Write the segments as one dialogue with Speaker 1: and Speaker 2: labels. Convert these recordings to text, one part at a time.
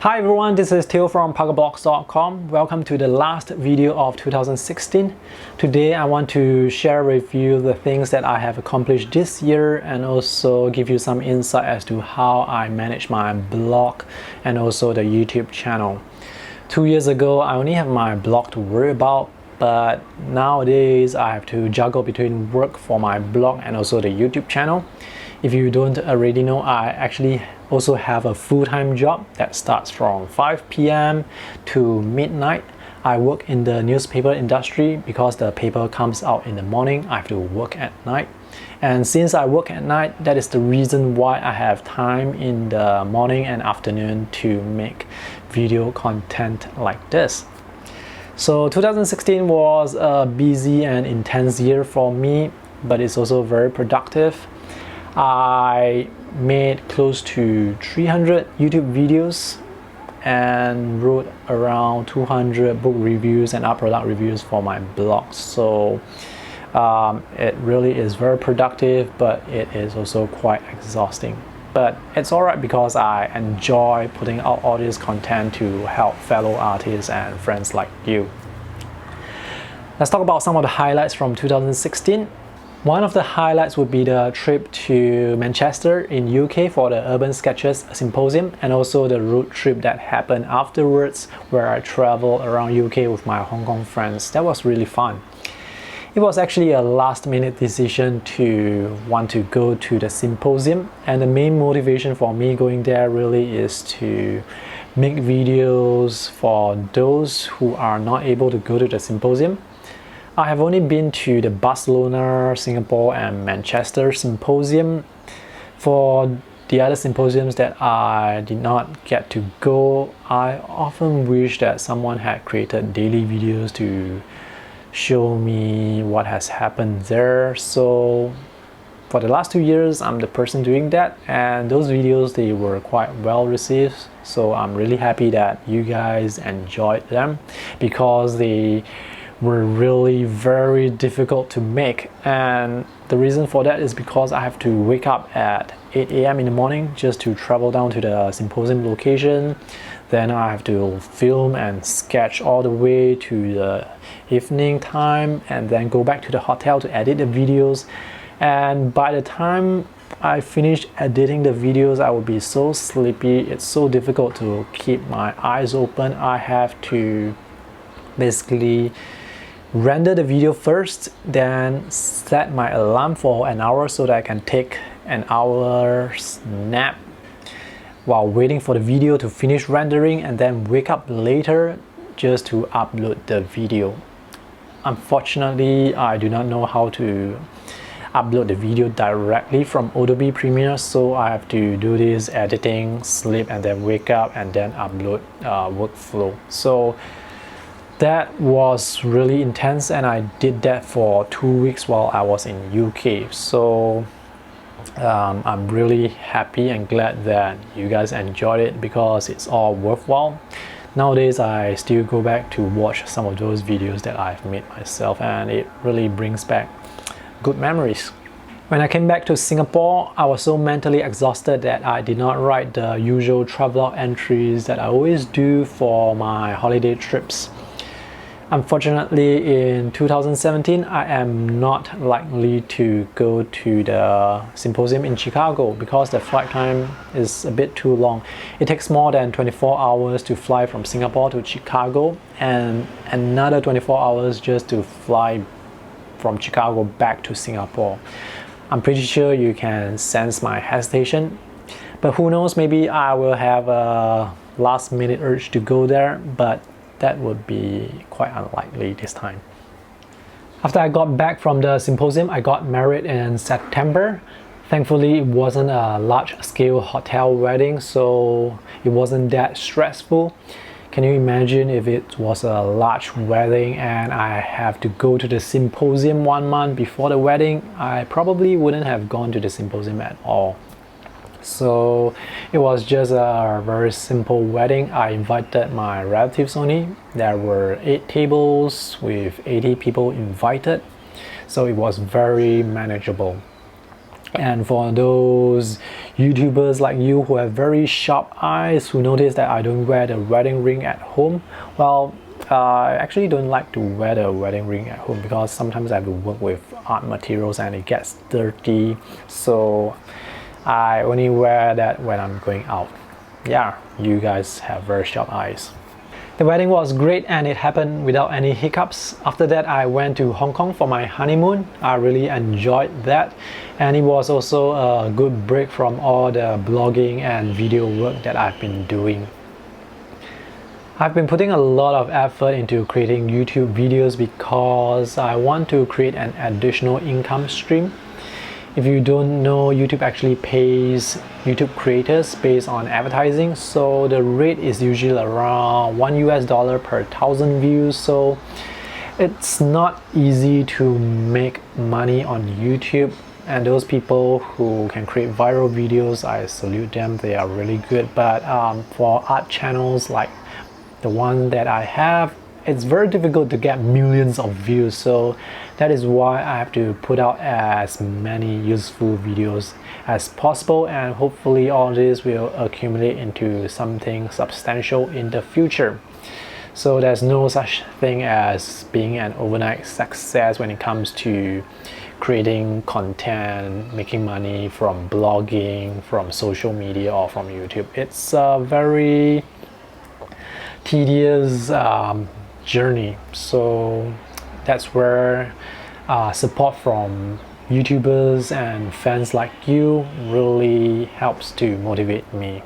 Speaker 1: Hi everyone, this is Theo from ParkerBlocks.com. Welcome to the last video of 2016. Today I want to share with you the things that I have accomplished this year and also give you some insight as to how I manage my blog and also the YouTube channel. 2 years ago, I only have my blog to worry about, but nowadays I have to juggle between work for my blog and also the YouTube channel. If you don't already know, I actually also have a full-time job that starts from 5 p.m. to midnight. I work in the newspaper industry because the paper comes out in the morning. I have to work at night. And since I work at night, that is the reason why I have time in the morning and afternoon to make video content like this. So 2016 was a busy and intense year for me, but it's also very productive. I made close to 300 YouTube videos and wrote around 200 book reviews and art product reviews for my blog. So it really is very productive, but it is also quite exhausting. But it's alright because I enjoy putting out all this content to help fellow artists and friends like you. Let's talk about some of the highlights from 2016. One of the highlights would be the trip to Manchester in UK for the Urban Sketches Symposium, and also the road trip that happened afterwards where I traveled around UK with my Hong Kong friends. That was really fun. It was actually a last-minute decision to want to go to the symposium, and the main motivation for me going there really is to make videos for those who are not able to go to the symposium. I have only been to the Barcelona, Singapore and Manchester symposium. For the other symposiums that I did not get to go, I often wish that someone had created daily videos to show me what has happened there. So for the last 2 years, I'm the person doing that, and those videos, they were quite well received. So I'm really happy that you guys enjoyed them, because they were really very difficult to make, and the reason for that is because I have to wake up at 8 a.m. in the morning just to travel down to the symposium location. Then I have to film and sketch all the way to the evening time, and then go back to the hotel to edit the videos. And by the time I finish editing the videos, I will be so sleepy. It's so difficult to keep my eyes open. I have to basically render the video first, then set my alarm for an hour so that I can take an hour's nap while waiting for the video to finish rendering, and then wake up later just to upload the video. Unfortunately, I do not know how to upload the video directly from Adobe Premiere, so I have to do this editing, sleep, and then wake up and then upload workflow. So that was really intense, and I did that for 2 weeks while I was in UK. So I'm really happy and glad that you guys enjoyed it, because it's all worthwhile. Nowadays, I still go back to watch some of those videos that I've made myself, and it really brings back good memories. When I came back to Singapore, I was so mentally exhausted that I did not write the usual travelog entries that I always do for my holiday trips. Unfortunately, in 2017, I am not likely to go to the symposium in Chicago because the flight time is a bit too long. It takes more than 24 hours to fly from Singapore to Chicago, and another 24 hours just to fly from Chicago back to Singapore. I'm pretty sure you can sense my hesitation, but who knows, maybe I will have a last-minute urge to go there, but that would be quite unlikely this time. After I got back from the symposium, I got married in September. Thankfully, it wasn't a large-scale hotel wedding, so it wasn't that stressful. Can you imagine if it was a large wedding and I have to go to the symposium 1 month before the wedding? I probably wouldn't have gone to the symposium at all. So it was just a very simple wedding. I invited my relatives only. There were 8 tables with 80 people invited, so it was very manageable. And for those YouTubers like you who have very sharp eyes, who notice that I don't wear the wedding ring at home, well, I actually don't like to wear the wedding ring at home because sometimes I have to work with art materials and it gets dirty, so I only wear that when I'm going out. Yeah, you guys have very sharp eyes. The wedding was great and it happened without any hiccups. After that, I went to Hong Kong for my honeymoon. I really enjoyed that, and it was also a good break from all the blogging and video work that I've been doing. I've been putting a lot of effort into creating YouTube videos because I want to create an additional income stream. If you don't know, YouTube actually pays YouTube creators based on advertising, so the rate is usually around $1 per 1,000 views, so it's not easy to make money on YouTube. And those people who can create viral videos, I salute them, they are really good. But for art channels like the one that I have, it's very difficult to get millions of views, so that is why I have to put out as many useful videos as possible, and hopefully all this will accumulate into something substantial in the future. So there's no such thing as being an overnight success when it comes to creating content, making money from blogging, from social media, or from YouTube. It's a very tedious journey, so that's where support from YouTubers and fans like you really helps to motivate me.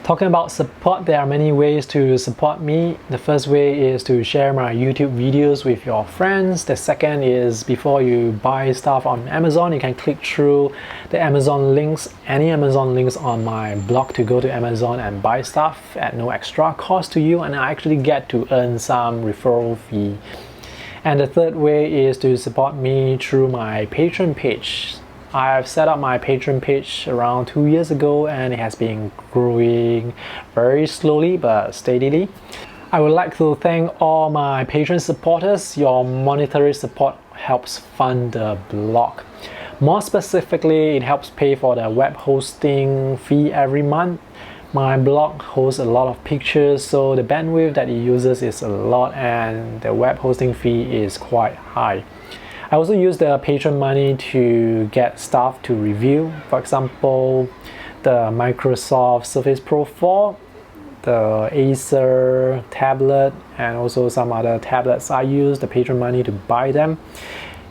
Speaker 1: Talking about support, there are many ways to support me. The first way is to share my YouTube videos with your friends. The second is before you buy stuff on Amazon, you can click through the Amazon links, any Amazon links on my blog to go to Amazon and buy stuff at no extra cost to you, and I actually get to earn some referral fee. And the third way is to support me through my Patreon page. I've set up my Patreon page around 2 years ago and it has been growing very slowly but steadily. I would like to thank all my Patreon supporters. Your monetary support helps fund the blog. More specifically, it helps pay for the web hosting fee every month. My blog hosts a lot of pictures, so the bandwidth that it uses is a lot and the web hosting fee is quite high. I also use the Patron Money to get stuff to review. For example, the Microsoft Surface Pro 4, the Acer tablet, and also some other tablets. I use the Patron Money to buy them.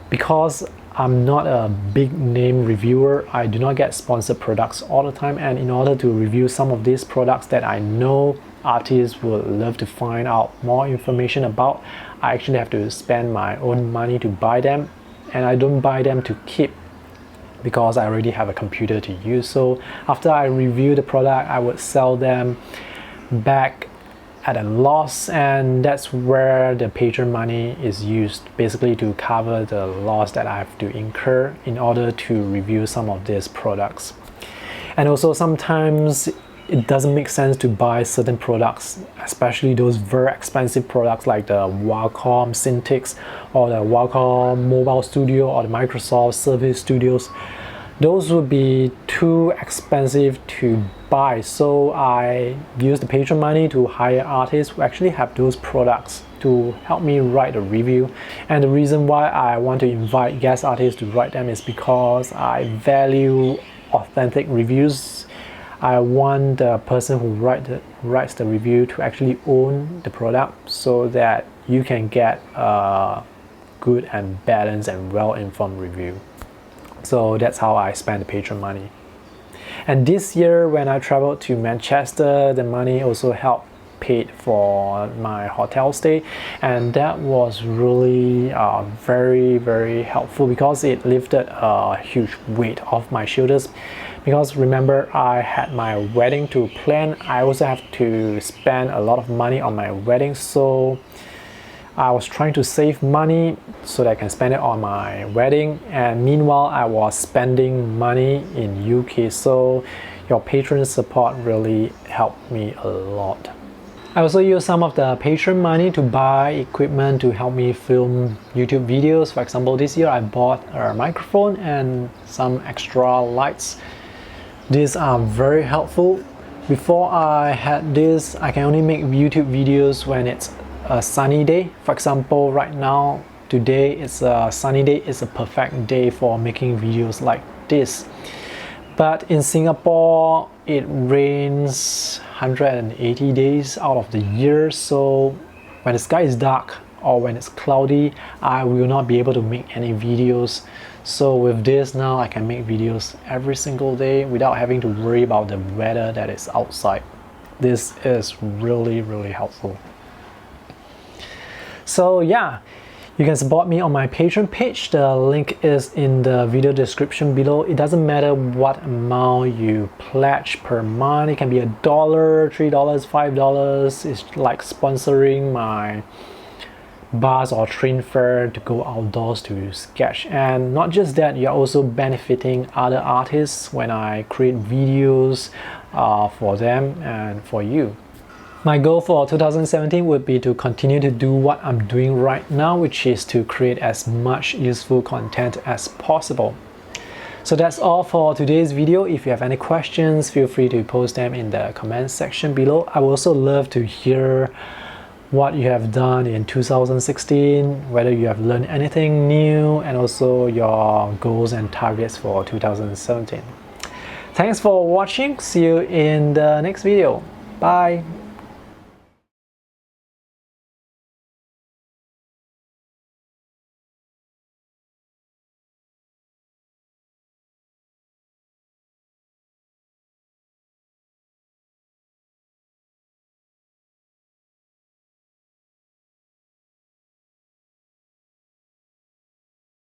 Speaker 1: Because I'm not a big name reviewer, I do not get sponsored products all the time, and in order to review some of these products that I know artists would love to find out more information about, I actually have to spend my own money to buy them, and I don't buy them to keep because I already have a computer to use. So after I review the product, I would sell them back at a loss, and that's where the Patron money is used, basically to cover the loss that I have to incur in order to review some of these products. And also sometimes it doesn't make sense to buy certain products, especially those very expensive products like the Wacom Cintiq or the Wacom Mobile Studio or the Microsoft Surface Studios. Those would be too expensive to buy, so I use the Patron money to hire artists who actually have those products to help me write a review. And the reason why I want to invite guest artists to write them is because I value authentic reviews. I want the person who writes the review to actually own the product so that you can get a good and balanced and well-informed review. So that's how I spend the Patron money. And this year when I traveled to Manchester, the money also helped paid for my hotel stay, and that was really very helpful because it lifted a huge weight off my shoulders. Because remember, I had my wedding to plan. I also have to spend a lot of money on my wedding, so I was trying to save money so that I can spend it on my wedding, and meanwhile I was spending money in UK, so your patron support really helped me a lot. I also use some of the Patron money to buy equipment to help me film YouTube videos. For example, this year I bought a microphone and some extra lights. These are very helpful. Before I had this, I can only make YouTube videos when it's a sunny day. For example, right now, today it's a sunny day. It's a perfect day for making videos like this. But in Singapore, it rains 180 days out of the year, so when the sky is dark or when it's cloudy, I will not be able to make any videos. So with this now, I can make videos every single day without having to worry about the weather that is outside. This is really helpful. So yeah, you can support me on my Patreon page. The link is in the video description below. It doesn't matter what amount you pledge per month. It can be $1, $3, $5. It's like sponsoring my bus or train fare to go outdoors to sketch. And not just that, you're also benefiting other artists when I create videos for them and for you. My goal for 2017 would be to continue to do what I'm doing right now, which is to create as much useful content as possible. So that's all for today's video. If you have any questions, feel free to post them in the comment section below. I would also love to hear what you have done in 2016, whether you have learned anything new, and also your goals and targets for 2017. Thanks for watching. See you in the next video. Bye.